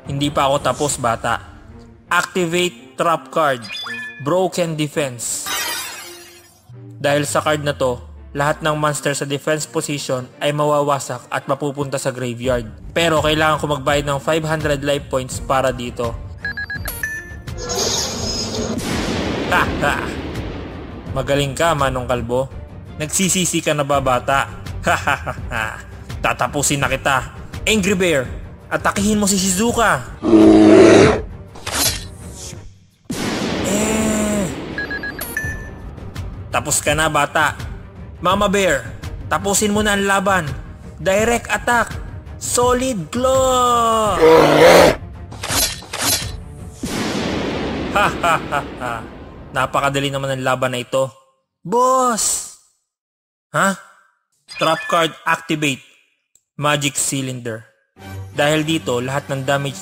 Hindi pa ako tapos, bata. Activate trap card. Broken defense. Dahil sa card na to, lahat ng monster sa defense position ay mawawasak at mapupunta sa graveyard. Pero kailangan ko magbayad ng 500 life points para dito. Ha ha! Magaling ka, Manong Kalbo. Nagsisisi ka na ba, bata? Ha ha ha ha! Tatapusin na kita. Angry Bear, atakihin mo si Shizuka. Tapos ka na, bata. Mama Bear, tapusin mo na ang laban. Direct attack. Solid Claw. Ha ha ha ha. Napakadali naman ang laban na ito. Boss! Ha? Trap card activate. Magic Cylinder. Dahil dito, lahat ng damage